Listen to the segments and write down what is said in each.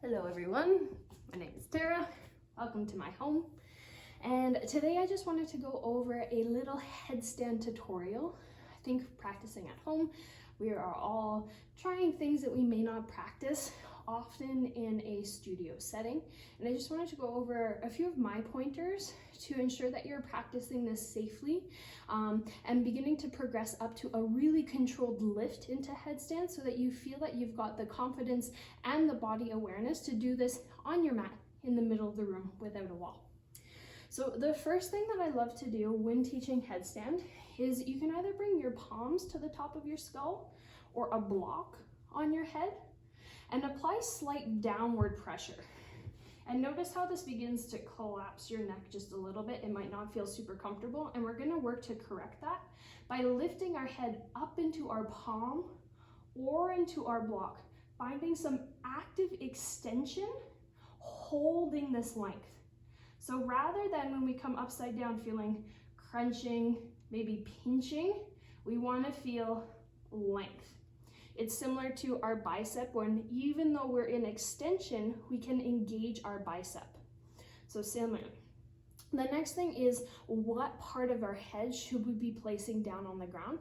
Hello everyone, my name is Tara. Welcome to my home. And today I just wanted to go over a little headstand tutorial. I think practicing at home, we are all trying things that we may not practice often in a studio setting. And I just wanted to go over a few of my pointers to ensure that you're practicing this safely and beginning to progress up to a really controlled lift into headstand so that you feel that you've got the confidence and the body awareness to do this on your mat in the middle of the room without a wall. So the first thing that I love to do when teaching headstand is you can either bring your palms to the top of your skull or a block on your head and apply slight downward pressure. And notice how this begins to collapse your neck just a little bit. It might not feel super comfortable, and we're gonna work to correct that by lifting our head up into our palm or into our block, finding some active extension, holding this length. So rather than when we come upside down feeling crunching, maybe pinching, we wanna feel length. It's similar to our bicep when even though we're in extension, we can engage our bicep. So similar. The next thing is what part of our head should we be placing down on the ground?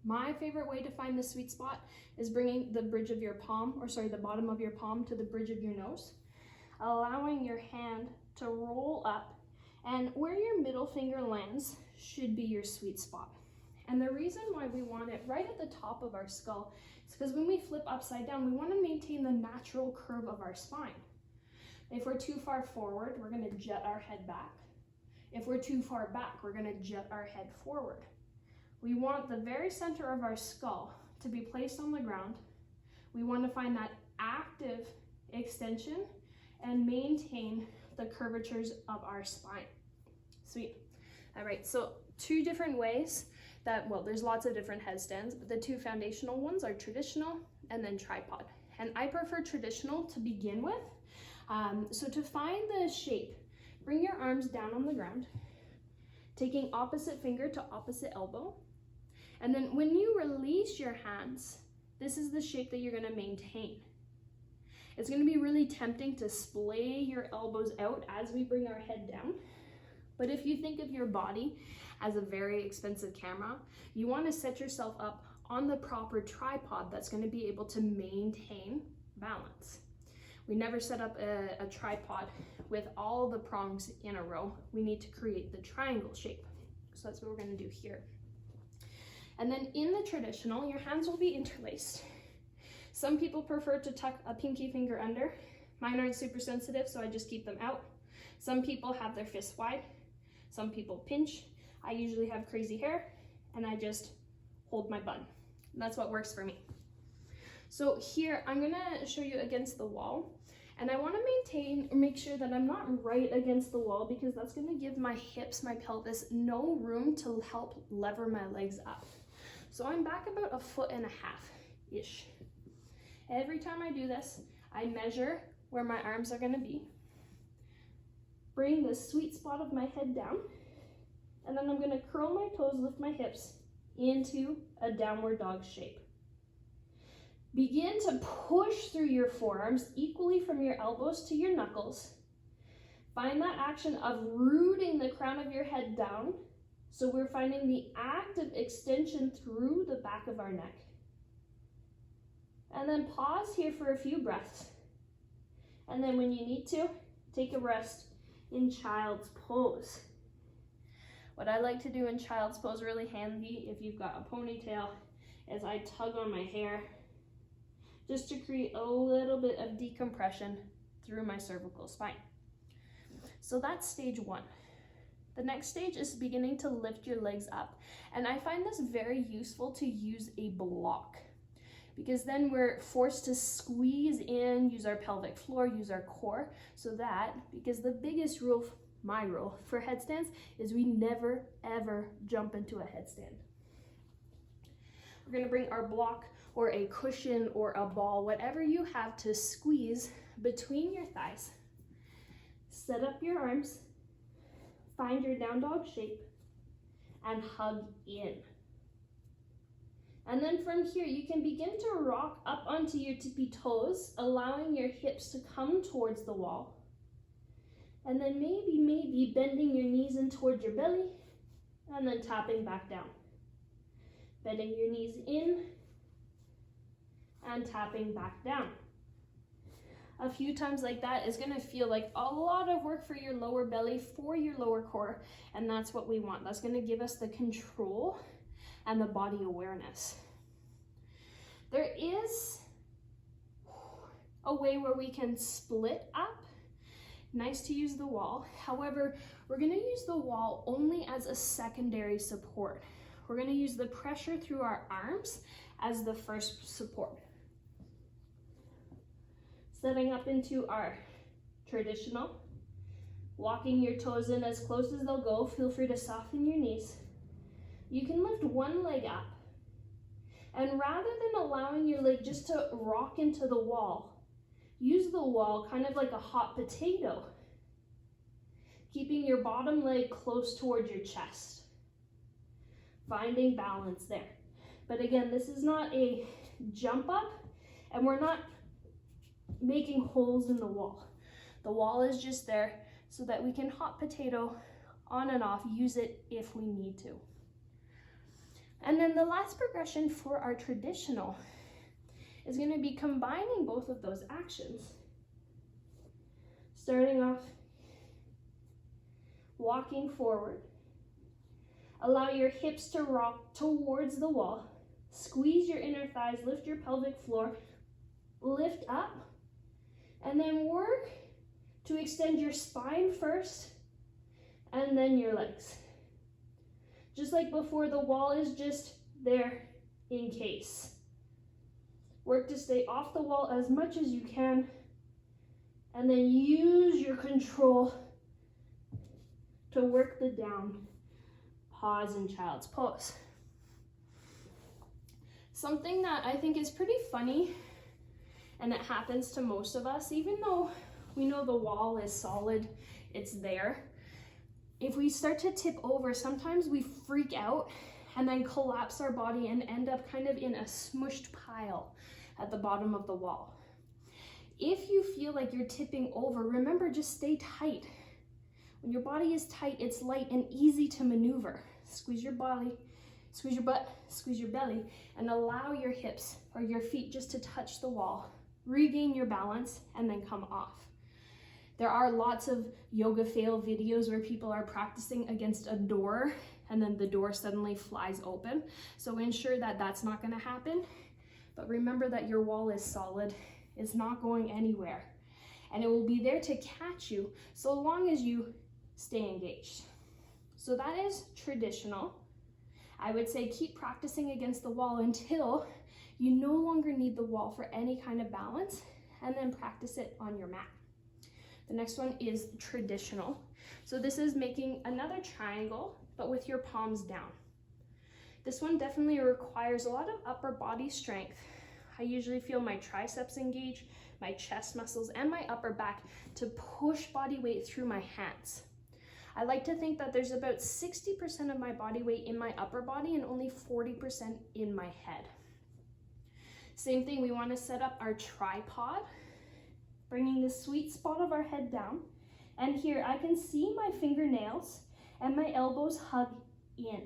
My favorite way to find the sweet spot is bringing the bridge of your palm, the bottom of your palm to the bridge of your nose, allowing your hand to roll up, and where your middle finger lands should be your sweet spot. And the reason why we want it right at the top of our skull is because when we flip upside down, we want to maintain the natural curve of our spine. If we're too far forward, we're going to jet our head back. If we're too far back, we're going to jet our head forward. We want the very center of our skull to be placed on the ground. We want to find that active extension and maintain the curvatures of our spine. Sweet. All right, so two different ways there's lots of different headstands, but the two foundational ones are traditional and then tripod. And I prefer traditional to begin with. So to find the shape, bring your arms down on the ground, taking opposite finger to opposite elbow. And then when you release your hands, this is the shape that you're gonna maintain. It's gonna be really tempting to splay your elbows out as we bring our head down. But if you think of your body as a very expensive camera, you want to set yourself up on the proper tripod that's going to be able to maintain balance. We never set up a tripod with all the prongs in a row. We need to create the triangle shape. So that's what we're going to do here. And then in the traditional, your hands will be interlaced. Some people prefer to tuck a pinky finger under. Mine aren't super sensitive, so I just keep them out. Some people have their fists wide. Some people pinch. I usually have crazy hair and I just hold my bun. And that's what works for me. So here I'm gonna show you against the wall, and I wanna make sure that I'm not right against the wall because that's gonna give my hips, my pelvis, no room to help lever my legs up. So I'm back about 1.5 feet-ish. Every time I do this, I measure where my arms are gonna be. Bring the sweet spot of my head down, and then I'm going to curl my toes, lift my hips into a downward dog shape. Begin to push through your forearms equally from your elbows to your knuckles. Find that action of rooting the crown of your head down, so we're finding the active extension through the back of our neck. And then pause here for a few breaths. And then when you need to, take a rest in child's pose. What I like to do in child's pose, really handy if you've got a ponytail, is I tug on my hair just to create a little bit of decompression through my cervical spine. So that's stage one. The next stage is beginning to lift your legs up. And I find this very useful to use a block, because then we're forced to squeeze in, use our pelvic floor, use our core, because the biggest rule, my rule for headstands, is we never ever jump into a headstand. We're gonna bring our block or a cushion or a ball, whatever you have to squeeze between your thighs. Set up your arms, find your down dog shape, and hug in. And then from here, you can begin to rock up onto your tippy toes, allowing your hips to come towards the wall. And then maybe bending your knees in towards your belly, and then tapping back down. Bending your knees in, and tapping back down. A few times like that is gonna feel like a lot of work for your lower belly, for your lower core, and that's what we want. That's gonna give us the control and the body awareness. There is a way where we can split up. Nice to use the wall. However, we're gonna use the wall only as a secondary support. We're gonna use the pressure through our arms as the first support. Setting up into our traditional, walking your toes in as close as they'll go. Feel free to soften your knees. You can lift one leg up, and rather than allowing your leg just to rock into the wall, use the wall kind of like a hot potato, keeping your bottom leg close towards your chest, finding balance there. But again, this is not a jump up, and we're not making holes in the wall. The wall is just there so that we can hot potato on and off, use it if we need to. And then the last progression for our traditional is going to be combining both of those actions. Starting off, walking forward. Allow your hips to rock towards the wall. Squeeze your inner thighs, lift your pelvic floor, lift up, and then work to extend your spine first and then your legs. Just like before, the wall is just there in case. Work to stay off the wall as much as you can, and then use your control to work the down. Pause in child's pose. Something that I think is pretty funny, and it happens to most of us, even though we know the wall is solid, it's there. If we start to tip over, sometimes we freak out and then collapse our body and end up kind of in a smushed pile at the bottom of the wall. If you feel like you're tipping over, remember, just stay tight. When your body is tight, it's light and easy to maneuver. Squeeze your body, squeeze your butt, squeeze your belly, and allow your hips or your feet just to touch the wall. Regain your balance and then come off. There are lots of yoga fail videos where people are practicing against a door and then the door suddenly flies open. So ensure that that's not going to happen. But remember that your wall is solid. It's not going anywhere. And it will be there to catch you so long as you stay engaged. So that is traditional. I would say keep practicing against the wall until you no longer need the wall for any kind of balance, and then practice it on your mat. The next one is traditional. So this is making another triangle, but with your palms down. This one definitely requires a lot of upper body strength. I usually feel my triceps engage, my chest muscles, and my upper back to push body weight through my hands. I like to think that there's about 60% of my body weight in my upper body and only 40% in my head. Same thing, we want to set up our tripod, bringing the sweet spot of our head down. And here I can see my fingernails and my elbows hug in.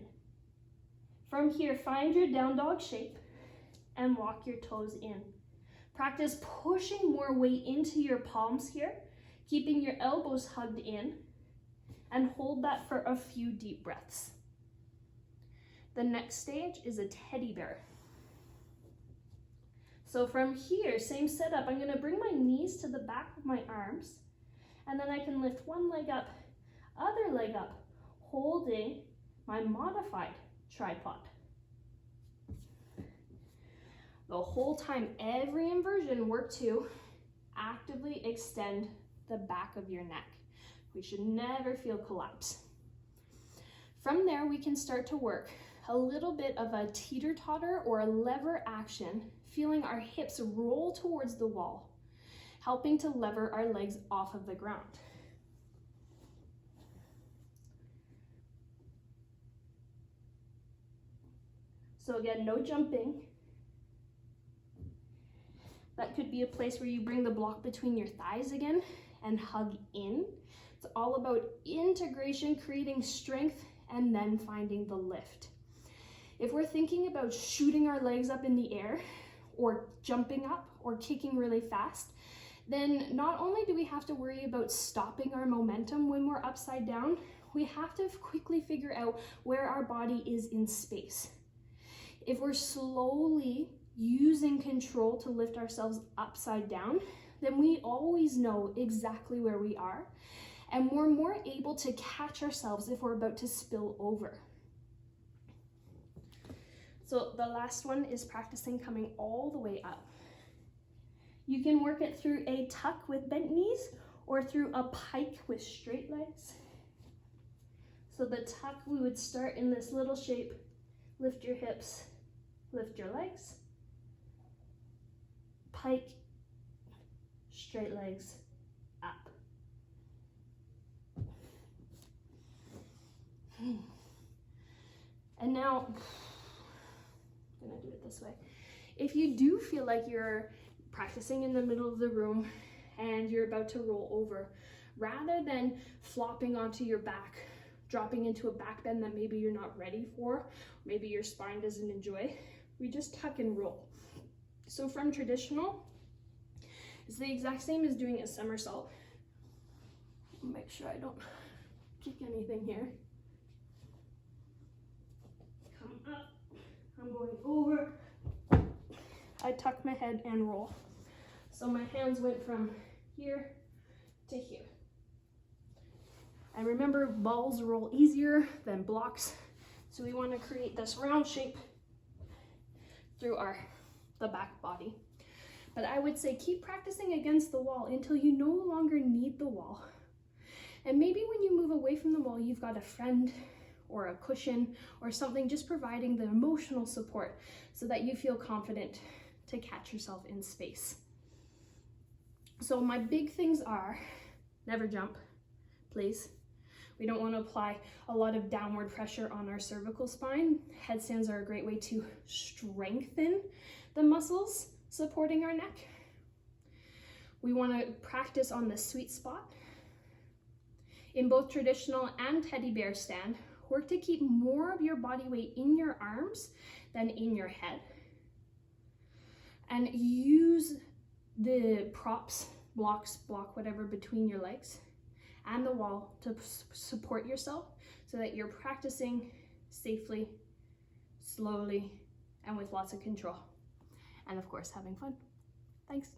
From here, find your down dog shape and walk your toes in. Practice pushing more weight into your palms here, keeping your elbows hugged in, and hold that for a few deep breaths. The next stage is a teddy bear. So from here, same setup, I'm gonna bring my knees to the back of my arms, and then I can lift one leg up, other leg up, holding my modified tripod. The whole time, every inversion, work to actively extend the back of your neck. We should never feel collapse. From there, we can start to work a little bit of a teeter-totter or a lever action, feeling our hips roll towards the wall, helping to lever our legs off of the ground. So again, no jumping. That could be a place where you bring the block between your thighs again and hug in. It's all about integration, creating strength, and then finding the lift. If we're thinking about shooting our legs up in the air or jumping up or kicking really fast, then not only do we have to worry about stopping our momentum when we're upside down, we have to quickly figure out where our body is in space. If we're slowly using control to lift ourselves upside down, then we always know exactly where we are, and we're more able to catch ourselves if we're about to spill over. So the last one is practicing coming all the way up. You can work it through a tuck with bent knees or through a pike with straight legs. So the tuck, we would start in this little shape, lift your hips, lift your legs, pike, straight legs, up. And now, I'm gonna do it this way. If you do feel like you're practicing in the middle of the room and you're about to roll over, rather than flopping onto your back, dropping into a back bend that maybe you're not ready for, maybe your spine doesn't enjoy, we just tuck and roll. So from traditional, it's the exact same as doing a somersault. Make sure I don't kick anything here. Come up, I'm going over. I tuck my head and roll. So my hands went from here to here. And remember, balls roll easier than blocks. So we want to create this round shape through the back body. But I would say keep practicing against the wall until you no longer need the wall. And maybe when you move away from the wall, you've got a friend or a cushion or something just providing the emotional support so that you feel confident to catch yourself in space. So my big things are, never jump, please. We don't want to apply a lot of downward pressure on our cervical spine. Headstands are a great way to strengthen the muscles supporting our neck. We want to practice on the sweet spot. In both traditional and teddy bear stand, work to keep more of your body weight in your arms than in your head. And use the props, blocks, block whatever between your legs and the wall to support yourself so that you're practicing safely, slowly, and with lots of control. And of course, having fun. Thanks.